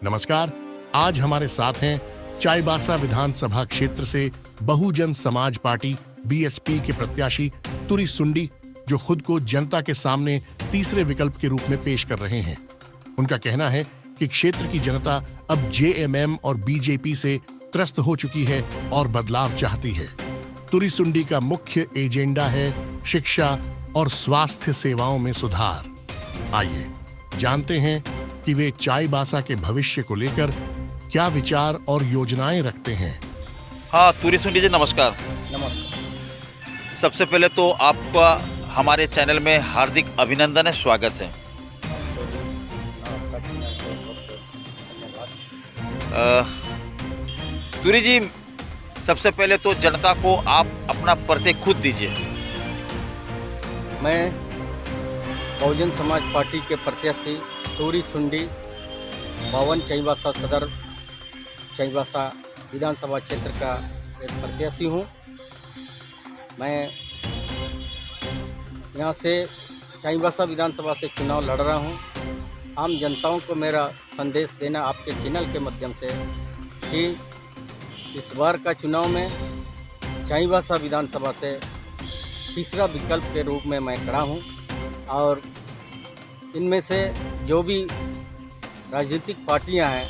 नमस्कार। आज हमारे साथ हैं चाईबासा विधानसभा क्षेत्र से बहुजन समाज पार्टी बीएसपी के प्रत्याशी तुरी सुंडी, जो खुद को जनता के सामने तीसरे विकल्प के रूप में पेश कर रहे हैं। उनका कहना है कि क्षेत्र की जनता अब जेएमएम और बीजेपी से त्रस्त हो चुकी है और बदलाव चाहती है। तुरी सुंडी का मुख्य एजेंडा है शिक्षा और स्वास्थ्य सेवाओं में सुधार। आइए जानते हैं कि वे चाईबासा के भविष्य को लेकर क्या विचार और योजनाएं रखते हैं। हाँ, तुरी सुंडी जी नमस्कार। नमस्कार। सबसे पहले तो आपका हमारे चैनल में हार्दिक अभिनंदन है, स्वागत है। तुरी जी, सबसे पहले तो जनता को आप अपना परिचय खुद दीजिए। मैं बहुजन समाज पार्टी के प्रत्याशी तुरी सुंडी, बावन चाईबासा सदर चाईबासा विधानसभा क्षेत्र का एक प्रत्याशी हूँ। मैं यहाँ से चाईबासा विधानसभा से चुनाव लड़ रहा हूँ। आम जनताओं को मेरा संदेश देना आपके चैनल के माध्यम से कि इस बार का चुनाव में चाईबासा विधानसभा से तीसरा विकल्प के रूप में मैं खड़ा हूँ और इनमें से जो भी राजनीतिक पार्टियां हैं,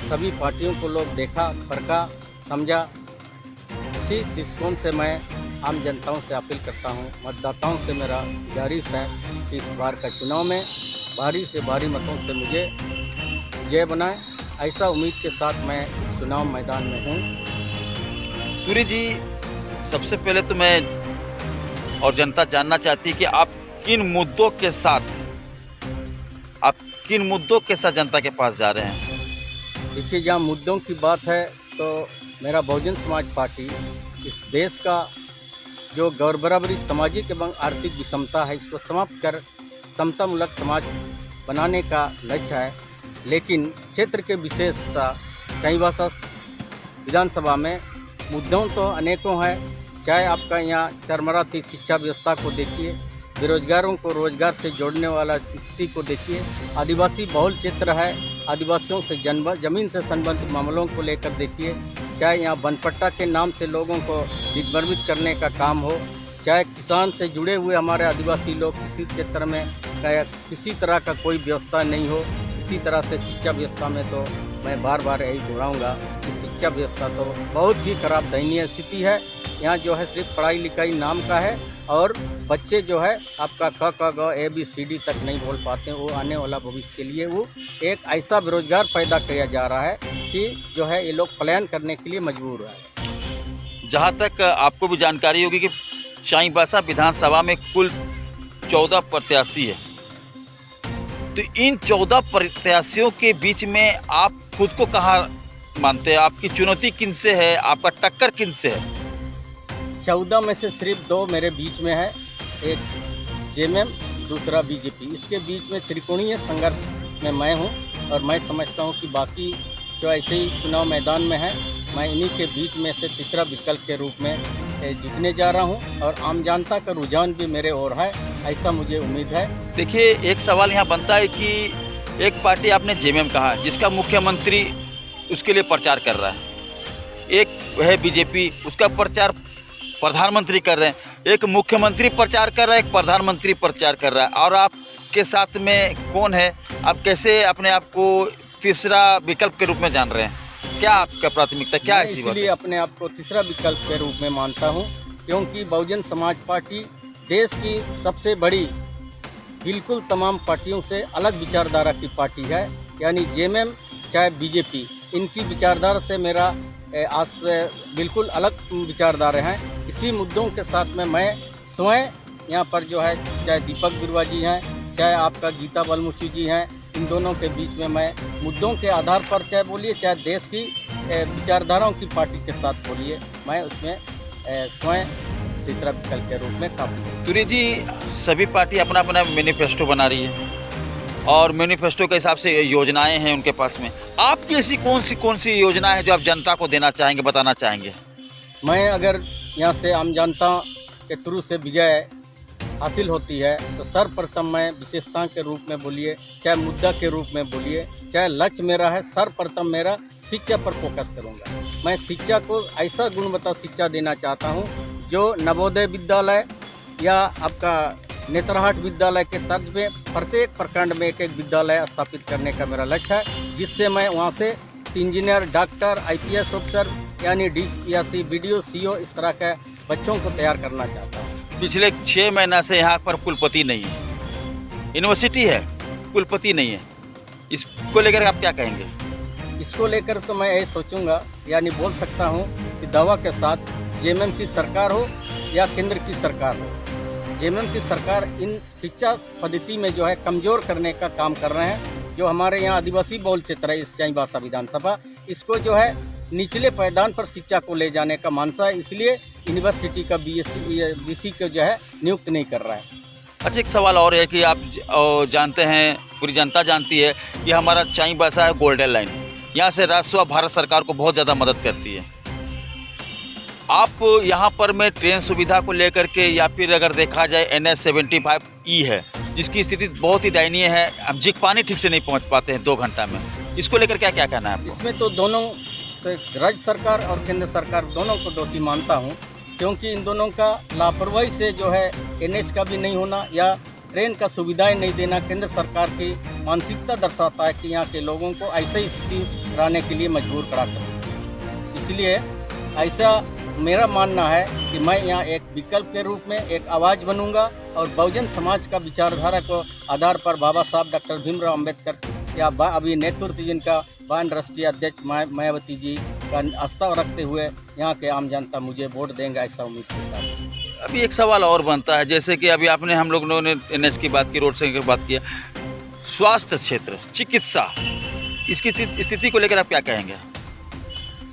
सभी पार्टियों को लोग देखा, परखा, समझा। इसी दृष्टिकोण से मैं आम जनताओं से अपील करता हूं, मतदाताओं से मेरा गुजारिश है कि इस बार का चुनाव में भारी से भारी मतों से मुझे जय बनाएं। ऐसा उम्मीद के साथ मैं इस चुनाव मैदान में हूं। तुरी जी, सबसे पहले तो मैं और जनता जानना चाहती है कि आप किन मुद्दों के साथ जनता के पास जा रहे हैं। देखिए, जहाँ मुद्दों की बात है तो मेरा बहुजन समाज पार्टी इस देश का जो गौर बराबरी, सामाजिक एवं आर्थिक विषमता है, इसको समाप्त कर समतामूलक समाज बनाने का लक्ष्य है। लेकिन क्षेत्र के विशेषता चाईबासा विधानसभा में मुद्दों तो अनेकों हैं। चाहे आपका यहाँ चरमराती शिक्षा व्यवस्था को देखिए, बेरोजगारों को रोजगार से जोड़ने वाला स्थिति को देखिए, आदिवासी बहुल क्षेत्र है, आदिवासियों से जमीन से संबंधित मामलों को लेकर देखिए, चाहे यहाँ बनपट्टा के नाम से लोगों को दिग्भ्रमित करने का काम हो, चाहे किसान से जुड़े हुए हमारे आदिवासी लोग किसी क्षेत्र में किसी तरह का कोई व्यवस्था नहीं हो। इसी तरह से शिक्षा व्यवस्था में तो मैं बार बार यही दोहराऊँगा कि शिक्षा व्यवस्था तो बहुत ही खराब दयनीय स्थिति है। यहाँ जो है सिर्फ पढ़ाई लिखाई नाम का है और बच्चे जो है आपका क ख ग ABCD तक नहीं बोल पाते हैं। वो आने वाला भविष्य के लिए वो एक ऐसा बेरोजगार पैदा किया जा रहा है कि जो है ये लोग पलायन करने के लिए मजबूर है। जहाँ तक आपको भी जानकारी होगी कि चाईबासा विधानसभा में कुल 14 प्रत्याशी है, तो इन 14 प्रत्याशियों के बीच में आप खुद को कहाँ मानते हैं? आपकी चुनौती किन से है? आपका टक्कर किन से है? 14 में से सिर्फ 2 मेरे बीच में है, एक जेएमएम, दूसरा बीजेपी। इसके बीच में त्रिकोणीय संघर्ष में मैं हूं और मैं समझता हूं कि बाकी जो ऐसे ही चुनाव मैदान में है, मैं इन्हीं के बीच में से तीसरा विकल्प के रूप में जीतने जा रहा हूं और आम जनता का रुझान भी मेरे ओर है, ऐसा मुझे उम्मीद है। देखिए, एक सवाल यहाँ बनता है कि एक पार्टी आपने जेएमएम कहा, जिसका मुख्यमंत्री उसके लिए प्रचार कर रहा है, एक है बीजेपी, उसका प्रचार प्रधानमंत्री कर रहे हैं, एक मुख्यमंत्री प्रचार कर रहा है, एक प्रधानमंत्री प्रचार कर रहा है, और आपके साथ में कौन है? आप कैसे अपने आप को तीसरा विकल्प के रूप में जान रहे हैं? क्या आपका प्राथमिकता क्या है? इसलिए अपने आप को तीसरा विकल्प के रूप में मानता हूं क्योंकि बहुजन समाज पार्टी देश की सबसे बड़ी, बिल्कुल तमाम पार्टियों से अलग विचारधारा की पार्टी है। यानी जेएमएम चाहे बीजेपी, इनकी विचारधारा से मेरा आज से बिल्कुल अलग विचारधारा हैं। इसी मुद्दों के साथ में मैं स्वयं यहाँ पर जो है, चाहे दीपक बिरुवा जी हैं, चाहे आपका गीता बलमुखी जी हैं, इन दोनों के बीच में मैं मुद्दों के आधार पर, चाहे बोलिए चाहे देश की विचारधाराओं की पार्टी के साथ बोलिए, मैं उसमें स्वयं तीसरा विकल्प के रूप में काफ़ी। तुरी जी, सभी पार्टी अपना अपना मैनिफेस्टो बना रही है और मैनिफेस्टो के हिसाब से योजनाएं हैं उनके पास में। आपकी ऐसी कौन सी योजना है जो आप जनता को देना चाहेंगे, बताना चाहेंगे? मैं अगर यहाँ से आम जनता के थ्रू से विजय हासिल होती है तो सर्वप्रथम मैं विशेषता के रूप में बोलिए, चाहे मुद्दा के रूप में बोलिए, चाहे लक्ष्य मेरा है, सर्वप्रथम मेरा शिक्षा पर फोकस करूंगा। मैं शिक्षा को ऐसा गुणवत्ता शिक्षा देना चाहता हूं जो नवोदय विद्यालय या आपका नेत्रहाट विद्यालय के तर्ज में प्रत्येक प्रखंड में एक विद्यालय स्थापित करने का मेरा लक्ष्य है, जिससे मैं वहां से इंजीनियर, डॉक्टर, IPS ऑफिसर यानी DSC, BDO, CO इस तरह के बच्चों को तैयार करना चाहता हूँ। पिछले 6 महीना से यहाँ पर कुलपति नहीं है, यूनिवर्सिटी है, कुलपति नहीं है, इसको लेकर आप क्या कहेंगे? इसको लेकर तो मैं ये सोचूंगा यानी बोल सकता हूँ कि दावा के साथ JMM की सरकार हो या केंद्र की सरकार हो, JMM की सरकार इन शिक्षा पद्धति में जो है कमज़ोर करने का काम कर रहे हैं। जो हमारे यहाँ आदिवासी बहुल क्षेत्र है इस चाईबासा विधानसभा, इसको जो है निचले पायदान पर शिक्षा को ले जाने का मानसा है, इसलिए यूनिवर्सिटी का BC को जो है नियुक्त नहीं कर रहा है। अच्छा, एक सवाल और है कि आप जानते हैं, पूरी जनता जानती है कि हमारा चाईबासा है गोल्डन लाइन, यहाँ से राजस्व भारत सरकार को बहुत ज़्यादा मदद करती है। आप यहाँ पर में ट्रेन सुविधा को लेकर के या फिर अगर देखा जाए NH75E है जिसकी स्थिति बहुत ही दयनीय है, हम पानी ठीक से नहीं पहुँच पाते हैं 2 घंटा में, इसको लेकर क्या क्या कहना है आपको? इसमें तो दोनों राज्य सरकार और केंद्र सरकार दोनों को दोषी मानता हूँ, क्योंकि इन दोनों का लापरवाही से जो है NH का भी नहीं होना या ट्रेन का सुविधाएं नहीं देना केंद्र सरकार की मानसिकता दर्शाता है कि यहाँ के लोगों को ऐसी स्थिति रहने के लिए मजबूर करा कर। इसलिए ऐसा मेरा मानना है कि मैं यहाँ एक विकल्प के रूप में एक आवाज़ बनूंगा और बहुजन समाज का विचारधारा को आधार पर बाबा साहब डॉक्टर भीमराव अम्बेडकर या अभी नेतृत्व जिनका वान राष्ट्रीय अध्यक्ष मायावती जी का आस्था रखते हुए यहाँ के आम जनता मुझे वोट देंगे, ऐसा उम्मीद के साथ। अभी एक सवाल और बनता है, जैसे कि अभी आपने हम लोगों ने NH की बात की, रोड से की बात किया, स्वास्थ्य क्षेत्र, चिकित्सा, इसकी स्थिति को लेकर आप क्या कहेंगे?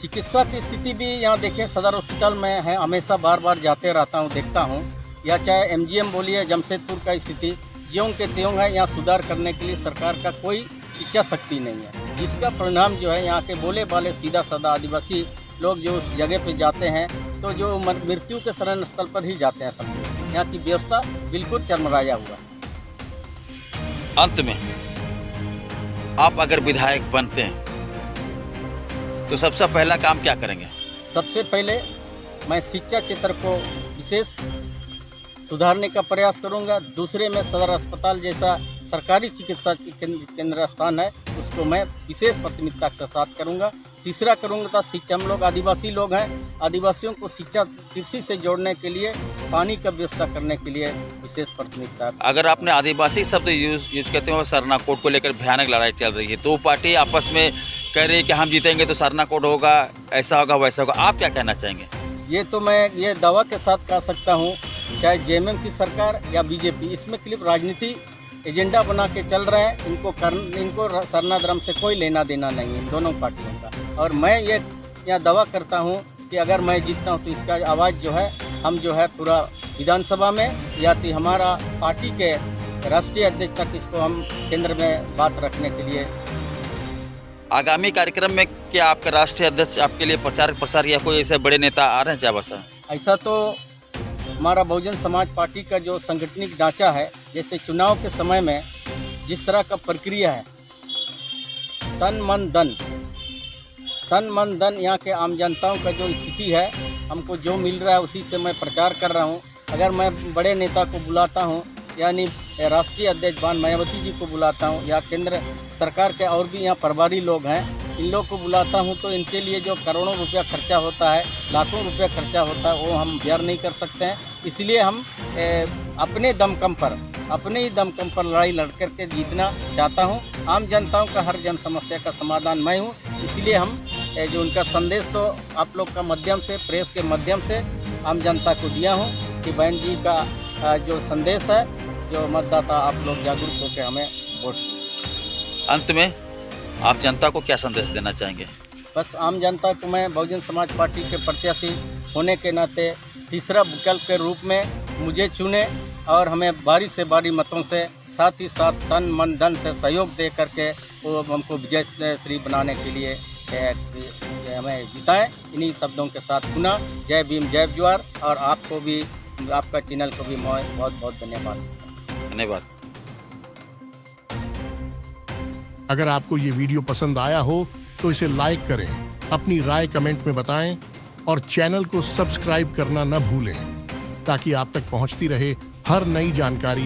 चिकित्सा की स्थिति भी यहाँ देखें, सदर हॉस्पिटल में है, हमेशा बार बार जाते रहता हूँ, देखता हूँ, या चाहे MGM बोलिए जमशेदपुर का स्थिति ज्यों के त्यों है। यहाँ सुधार करने के लिए सरकार का कोई इच्छा शक्ति नहीं है, जिसका परिणाम जो है यहाँ के बोले बाले सीधा साधा आदिवासी लोग जो उस जगह पे जाते हैं तो जो मृत्यु के शरण स्थल पर ही जाते हैं सब लोग। यहाँ की व्यवस्था बिल्कुल चरमराया हुआ है। अंत में आप अगर विधायक बनते हैं तो सबसे पहला काम क्या करेंगे? सबसे पहले मैं शिक्षा क्षेत्र को विशेष सुधारने का प्रयास करूंगा। दूसरे में सदर अस्पताल जैसा सरकारी चिकित्सा केंद्र स्थान है उसको मैं विशेष प्राथमिकता के साथ करूंगा। तीसरा करूंगा तो शिक्षा, हम लोग आदिवासी लोग हैं, आदिवासियों को शिक्षा कृषि से जोड़ने के लिए पानी का व्यवस्था करने के लिए विशेष प्राथमिकता। अगर आपने आदिवासी शब्द यूज करते हुए सरना कोड को लेकर भयानक लड़ाई चल रही है, दो पार्टी आपस में कह रही है कि हम जीतेंगे तो सरना कोड होगा, ऐसा होगा वैसा होगा, आप क्या कहना चाहेंगे? ये तो मैं ये दावा के साथ कह सकता हूँ, चाहे JMM की सरकार या BJP इसमें केवल राजनीति एजेंडा बना के चल रहे हैं। इनको सरना धर्म से कोई लेना देना नहीं है इन दोनों पार्टियों का। और मैं ये यहाँ दावा करता हूँ कि अगर मैं जीतता हूँ तो इसका आवाज़ जो है हम जो है पूरा विधानसभा में या तो हमारा पार्टी के राष्ट्रीय अध्यक्ष तक इसको हम केंद्र में बात रखने के लिए। आगामी कार्यक्रम में क्या आपका राष्ट्रीय अध्यक्ष आपके लिए प्रचार या कोई ऐसे बड़े नेता आ रहे हैं चाईबासा? ऐसा तो हमारा बहुजन समाज पार्टी का जो संगठनिक ढांचा है, जैसे चुनाव के समय में जिस तरह का प्रक्रिया है, तन मन धन यहाँ के आम जनताओं का जो स्थिति है, हमको जो मिल रहा है उसी से मैं प्रचार कर रहा हूँ। अगर मैं बड़े नेता को बुलाता हूँ यानी राष्ट्रीय अध्यक्ष बान मायावती जी को बुलाता हूँ या केंद्र सरकार के और भी यहाँ प्रभारी लोग हैं, इन लोग को बुलाता हूँ तो इनके लिए जो करोड़ों रुपया खर्चा होता है, लाखों रुपया खर्चा होता है, वो हम बेयर नहीं कर सकते हैं। इसलिए हम अपने ही दमकम पर लड़ाई लड़ कर के जीतना चाहता हूँ। आम जनताओं का हर जन समस्या का समाधान मैं हूँ। इसलिए हम जो उनका संदेश तो आप लोग का माध्यम से, प्रेस के माध्यम से आम जनता को दिया हूँ कि बहन जी का जो संदेश है, जो मतदाता आप लोग जागरूक होकर हमें वोट दें। अंत में आप जनता को क्या संदेश देना चाहेंगे? बस आम जनता को मैं बहुजन समाज पार्टी के प्रत्याशी होने के नाते तीसरा विकल्प के रूप में मुझे चुने और हमें बारी से बारी मतों से, साथ ही साथ तन मन धन से सहयोग दे करके वो हमको विजय श्री बनाने के लिए हमें जिताएं। इन्हीं शब्दों के साथ पुनः जय भीम जय ज्वार। और आपको भी आपका चैनल को भी मैं बहुत बहुत धन्यवाद। धन्यवाद। अगर आपको ये वीडियो पसंद आया हो तो इसे लाइक करें, अपनी राय कमेंट में बताएं और चैनल को सब्सक्राइब करना न भूलें ताकि आप तक पहुंचती रहे हर नई जानकारी।